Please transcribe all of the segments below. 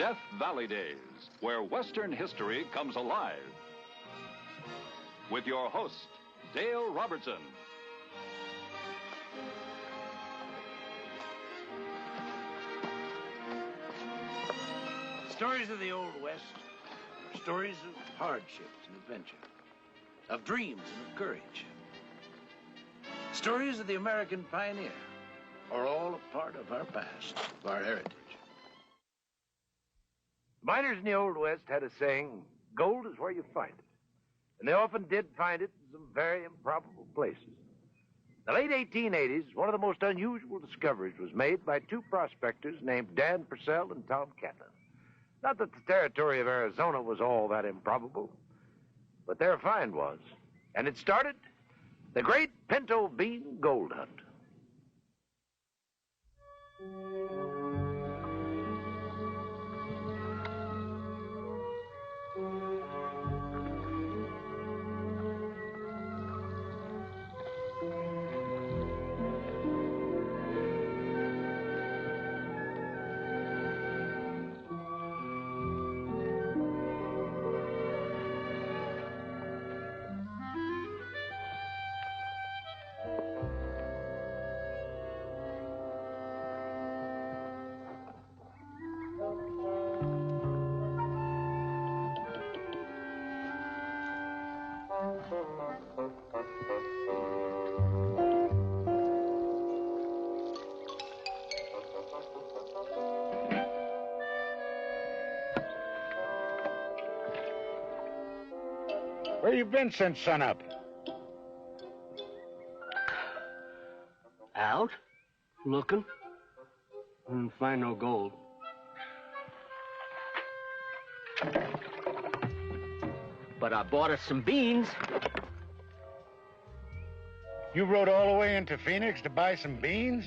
Death Valley Days, where Western history comes alive. With your host, Dale Robertson. The stories of the Old West are stories of hardships and adventure, of dreams and of courage. Stories of the American pioneer are all a part of our past, of our heritage. Miners in the Old West had a saying, gold is where you find it. And they often did find it in some very improbable places. In the late 1880s, one of the most unusual discoveries was made by two prospectors named Dan Purcell and Tom Catlin. Not that the territory of Arizona was all that improbable, but their find was. And it started the great Pinto bean gold hunt. Where you been since sunup? Out, looking. Didn't find no gold. But I bought us some beans. You rode all the way into Phoenix to buy some beans?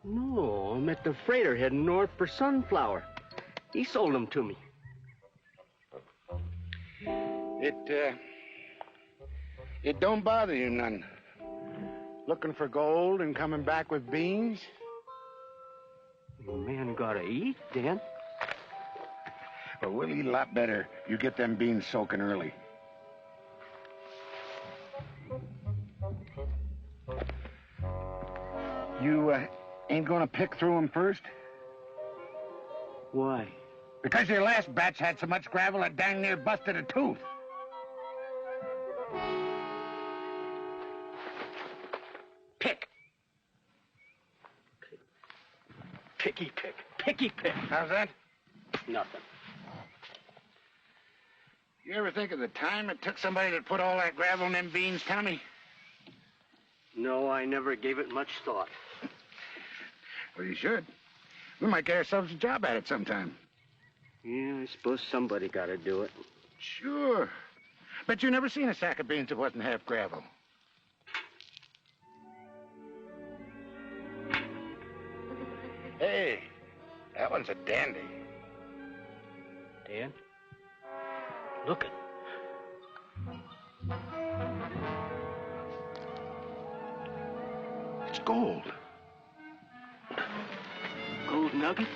No, I'm at the freighter heading north for Sunflower. He sold them to me. It don't bother you none. Looking for gold and coming back with beans? Man gotta eat, Dan. Well, we'll eat a lot better. You get them beans soaking early. You ain't gonna pick through them first? Why? Because your last batch had so much gravel it dang near busted a tooth. Pick. Picky pick. Picky pick. How's that? Nothing. You ever think of the time it took somebody to put all that gravel in them beans, Tommy? No, I never gave it much thought. Well, you should. We might get ourselves a job at it sometime. Yeah, I suppose somebody gotta do it. Sure. Bet you never seen a sack of beans that wasn't half gravel. Hey, that one's a dandy. Dan? Look it. It's gold. Gold nuggets?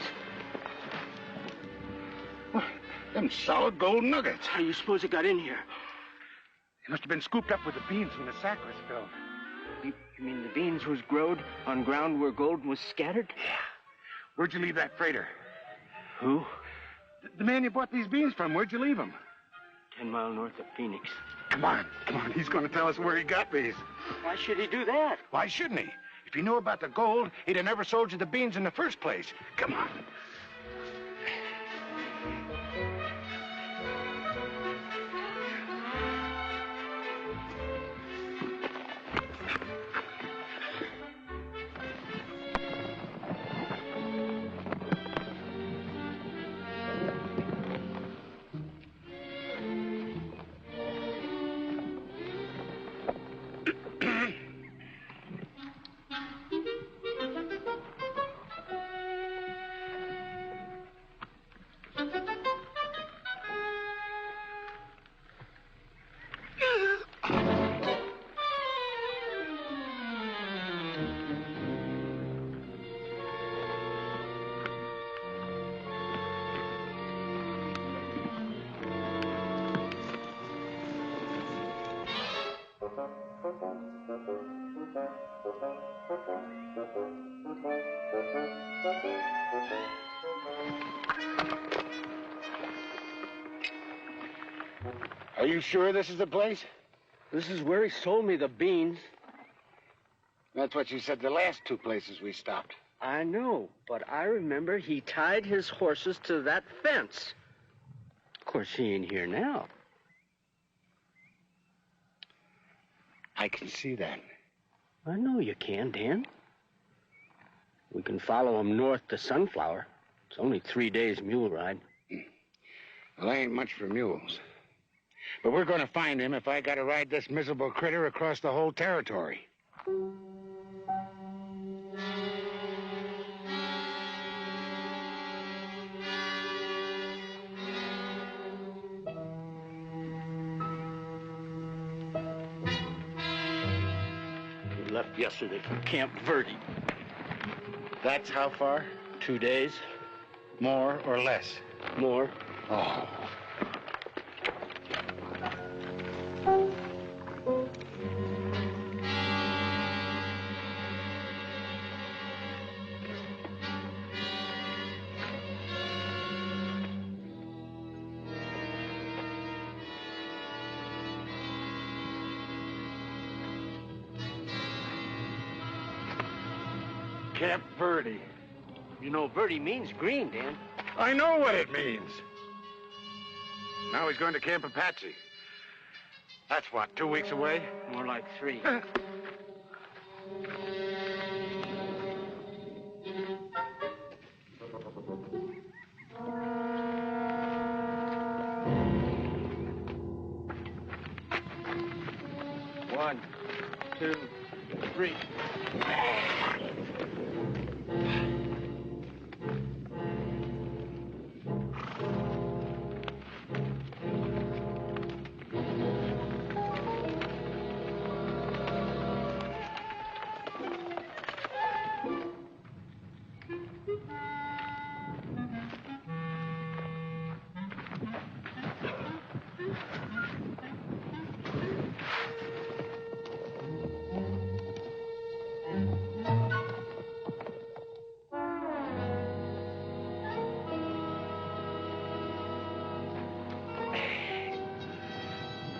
What? Them solid gold nuggets. How do you suppose it got in here? They must have been scooped up with the beans when the sack was filled. You mean the beans was growed on ground where gold was scattered? Yeah. Where'd you leave that freighter? Who? The man you bought these beans from. Where'd you leave him? 10 miles north of Phoenix. Come on. He's going to tell us where he got these. Why should he do that? Why shouldn't he? If he knew about the gold, he'd have never sold you the beans in the first place. Come on. Are you sure this is the place? This is where he sold me the beans. That's what you said the last two places we stopped. I know, but I remember he tied his horses to that fence. Of course, he ain't here now. I can see that. I know you can, Dan. We can follow him north to Sunflower. It's only 3 days mule ride. Well, I ain't much for mules. But we're going to find him if I got to ride this miserable critter across the whole territory. We left yesterday from Camp Verde. That's how far? 2 days. More or less? More. Oh. Camp Verde. You know, Verde means green, Dan. I know what it means. Now he's going to Camp Apache. That's what, 2 weeks away? More like 3. One, 2, 3.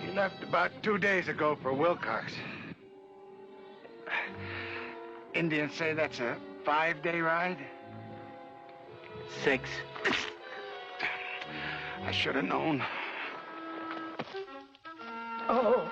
He left about 2 days ago for Wilcox. Indians say that's a 5-day ride? 6. I should have known. Oh.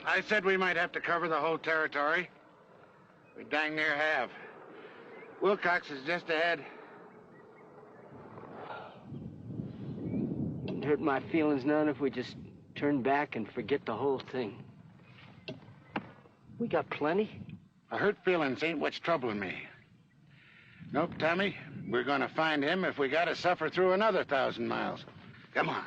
I said we might have to cover the whole territory. We dang near have. Wilcox is just ahead. Wouldn't hurt my feelings none if we just turn back and forget the whole thing. We got plenty. My hurt feelings ain't what's troubling me. Nope, Tommy. We're gonna find him if we gotta suffer through another 1,000 miles. Come on.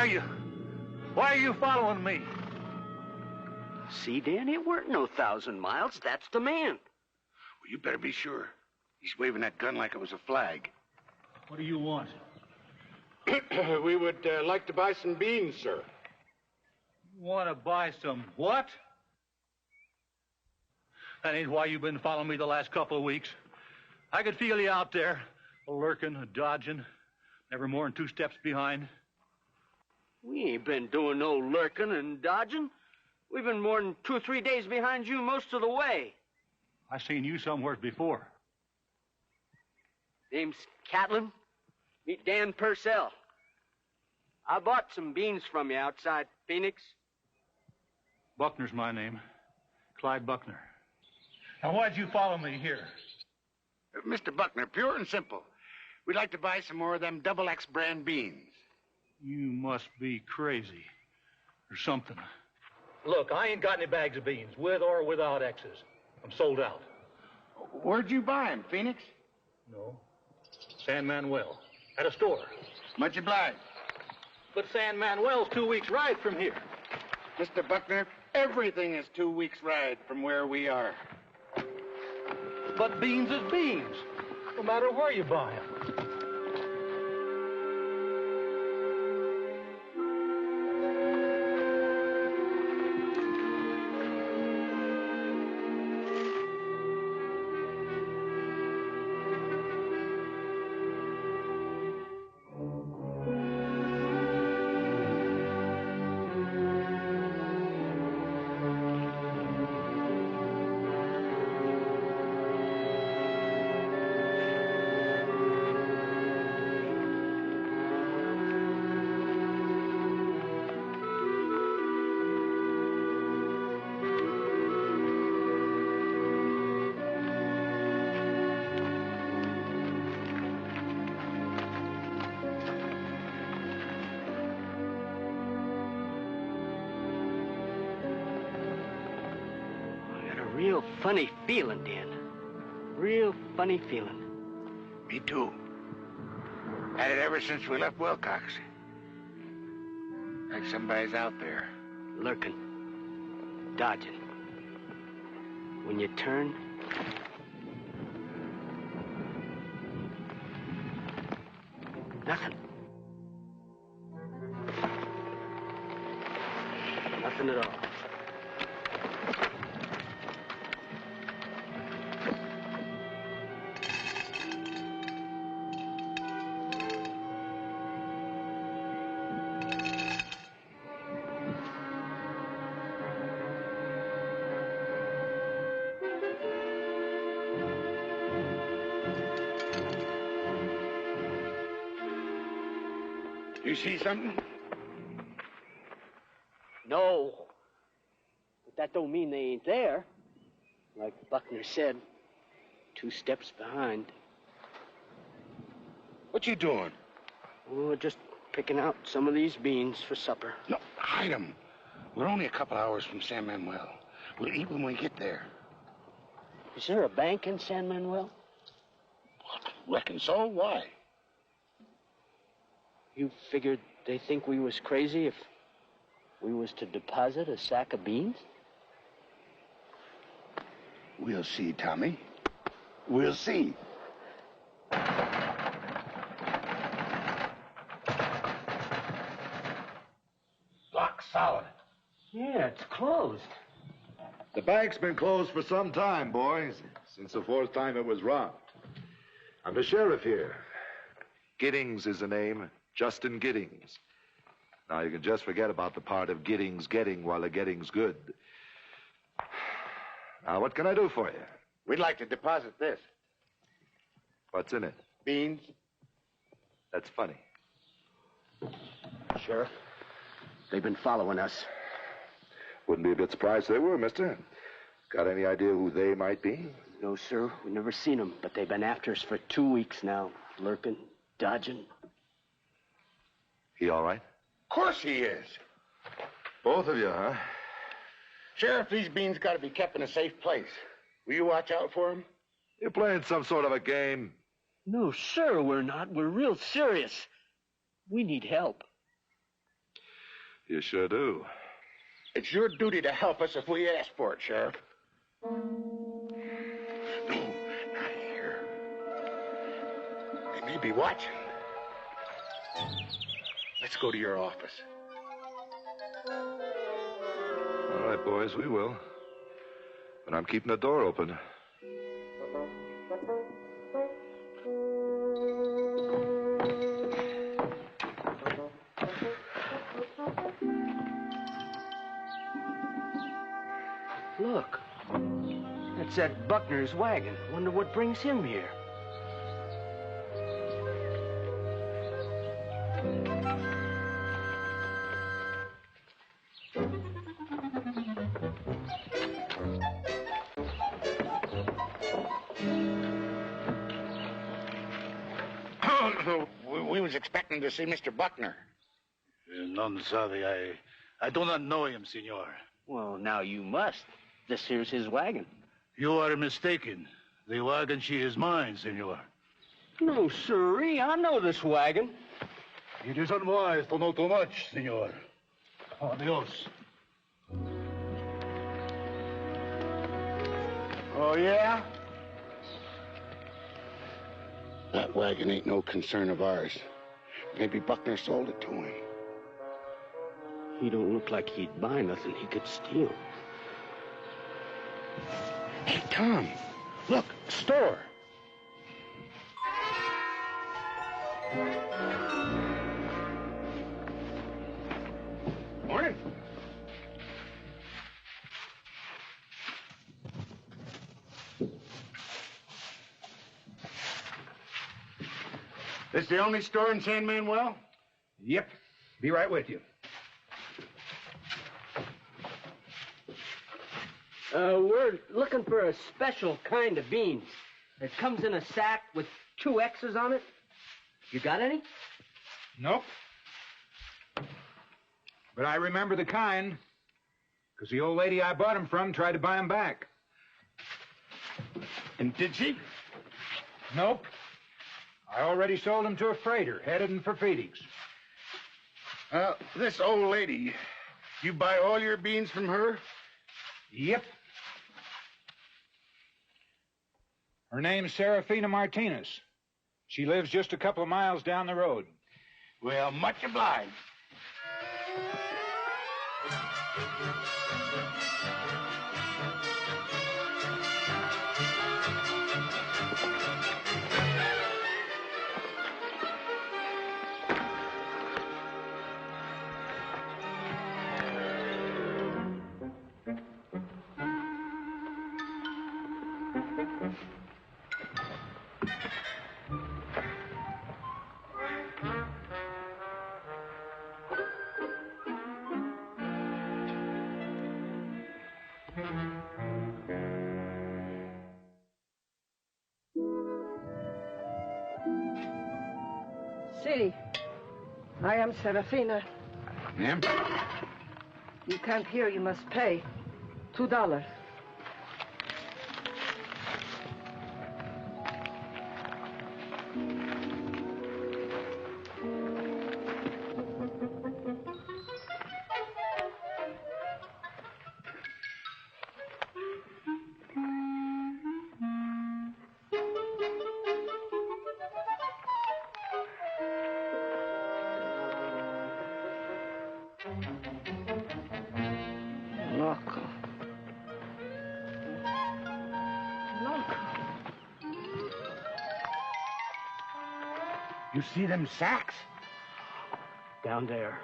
Why are you following me? See, Dan, it weren't no 1,000 miles. That's the man. Well, you better be sure. He's waving that gun like it was a flag. What do you want? We would like to buy some beans, sir. You want to buy some what? That ain't why you've been following me the last couple of weeks. I could feel you out there, lurking, dodging, never more than 2 steps behind. We ain't been doing no lurking and dodging. We've been more than 2 or 3 days behind you most of the way. I seen you somewhere before. Name's Catlin. Meet Dan Purcell. I bought some beans from you outside Phoenix. Buckner's my name. Clyde Buckner. Now, why'd you follow me here? Mr. Buckner, pure and simple. We'd like to buy some more of them double X brand beans. You must be crazy. Or something. Look, I ain't got any bags of beans, with or without X's. I'm sold out. Where'd you buy them, Phoenix? No. San Manuel. At a store. Much obliged. But San Manuel's 2 weeks' ride from here. Mr. Buckner, everything is 2 weeks' ride from where we are. But beans is beans, no matter where you buy them. Real funny feeling, Dan. Real funny feeling. Me too. Had it ever since we left Wilcox. Like somebody's out there. Lurking. Dodging. When you turn... Nothing. Nothing at all. You see something? No. But that don't mean they ain't there. Like Buckner said, 2 steps behind. What you doing? Oh, just picking out some of these beans for supper. No, hide them. We're only a couple hours from San Manuel. We'll eat when we get there. Is there a bank in San Manuel? Reckon so. Why? You figured they think we was crazy if we was to deposit a sack of beans? We'll see, Tommy. We'll see. Lock solid. Yeah, it's closed. The bank's been closed for some time, boys, since the 4th time it was robbed. I'm the sheriff here. Giddings is the name, Justin Giddings. Now, you can just forget about the part of Giddings getting while the getting's good. Now, what can I do for you? We'd like to deposit this. What's in it? Beans. That's funny. Sheriff, they've been following us. Wouldn't be a bit surprised if they were, mister. Got any idea who they might be? No, sir. We've never seen them, but they've been after us for 2 weeks now. Lurking, dodging. He all right? Of course he is. Both of you, huh? Sheriff, these beans got to be kept in a safe place. Will you watch out for them? You're playing some sort of a game. No, sir, we're not. We're real serious. We need help. You sure do. It's your duty to help us if we ask for it, Sheriff. No, not here. They may be watching. Let's go to your office. All right, boys, we will. But I'm keeping the door open. Look, that's that Buckner's wagon. Wonder what brings him here. We was expecting to see Mr. Buckner. None sorry. I do not know him, senor. Well, now you must. This here's his wagon. You are mistaken. The wagon, she is mine, senor. No, sirree. I know this wagon. It is unwise to know too much, senor. Adios. Oh, yeah? That wagon ain't no concern of ours. Maybe Buckner sold it to him. He don't look like he'd buy nothing he could steal. Hey, Tom, look, a store. Morning. This the only store in San Manuel? Yep. Be right with you. We're looking for a special kind of beans. It comes in a sack with 2 X's on it. You got any? Nope. But I remember the kind, because the old lady I bought them from tried to buy them back. And did she? Nope. I already sold them to a freighter, headed them for Phoenix. This old lady, you buy all your beans from her? Yep. Her name's Serafina Martinez. She lives just a couple of miles down the road. Well, much obliged. See, I am Serafina. Ma'am? You can't hear, you must pay. $2. Loco. Loco. You see them sacks? Down there.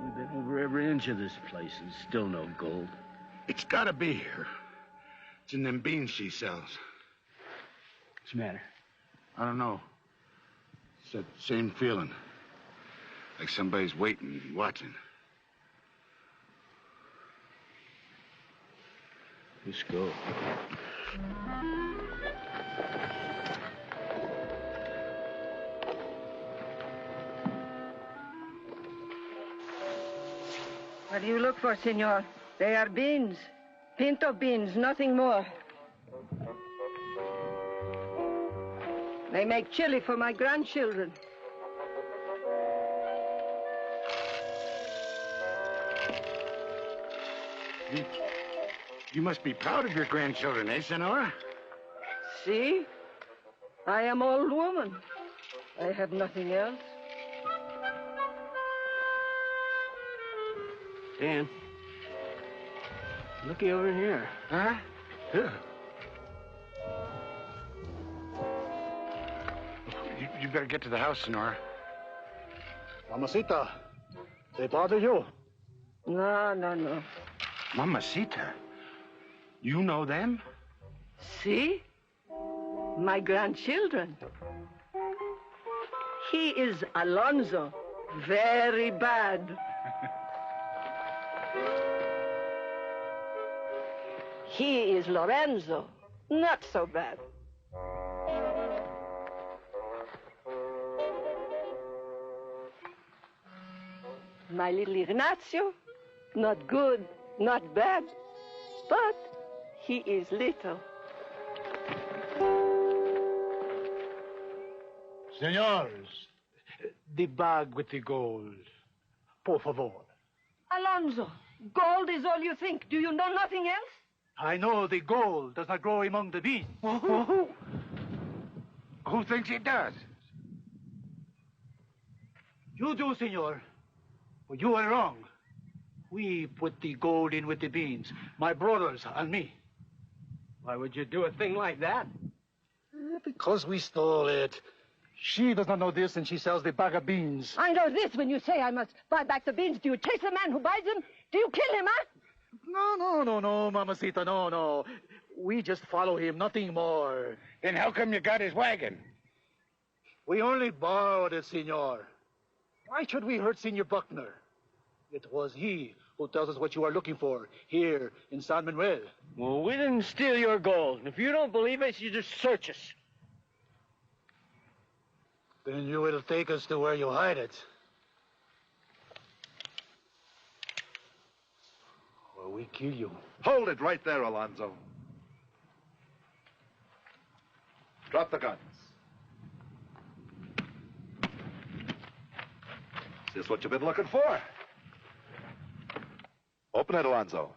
We've been over every inch of this place and still no gold. It's gotta be here. It's in them beans she sells. What's the matter? I don't know. It's that same feeling. Like somebody's waiting, watching. Let's go. What do you look for, senor? They are beans. Pinto beans, nothing more. They make chili for my grandchildren. You must be proud of your grandchildren, eh, Senora? See? I am old woman. I have nothing else. Dan, looky over here. Huh? Here. You better get to the house, Senora. Mamacita, they bother you? No. Mamacita? You know them? See? My grandchildren. He is Alonzo. Very bad. He is Lorenzo. Not so bad. My little Ignacio. Not good, not bad. But he is little. Senors, the bag with the gold. Por favor. Alonzo, gold is all you think. Do you know nothing else? I know the gold does not grow among the beans. Who thinks it does? You do, senor. But you are wrong. We put the gold in with the beans. My brothers and me. Why would you do a thing like that? Because we stole it. She does not know this, and she sells the bag of beans. I know this when you say I must buy back the beans. Do you chase the man who buys them? Do you kill him, huh? No, Mamacita, no. We just follow him, nothing more. Then how come you got his wagon? We only borrowed it, senor. Why should we hurt Senor Buckner? It was he who tells us what you are looking for here in San Manuel. Well, we didn't steal your gold. If you don't believe us, you just search us. Then you will take us to where you hide it. Or we kill you. Hold it right there, Alonzo. Drop the guns. Is this what you've been looking for? Open it, Alonzo.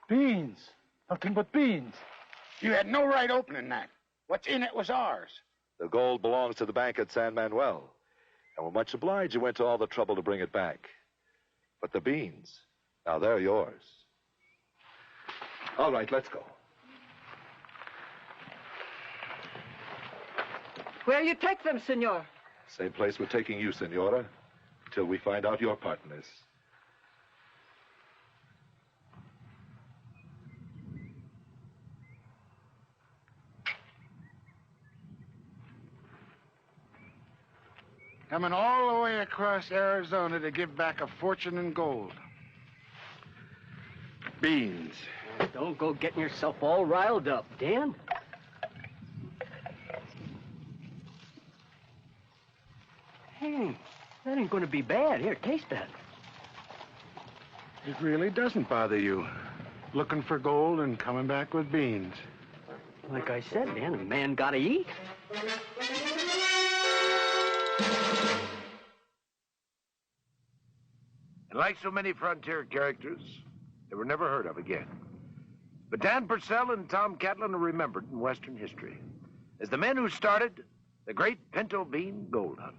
Beans. Nothing but beans. You had no right opening that. What's in it was ours. The gold belongs to the bank at San Manuel. And we're much obliged you went to all the trouble to bring it back. But the beans, now they're yours. All right, let's go. Where you take them, senor? Same place we're taking you, Senora, till we find out your part in this. Coming all the way across Arizona to give back a fortune in gold. Beans. Don't go getting yourself all riled up, Dan. Hey, that ain't gonna be bad. Here, taste that. It really doesn't bother you. Looking for gold and coming back with beans. Like I said, Dan, a man gotta eat. And like so many frontier characters, they were never heard of again. But Dan Purcell and Tom Catlin are remembered in Western history as the men who started the great Pinto Bean gold hunt.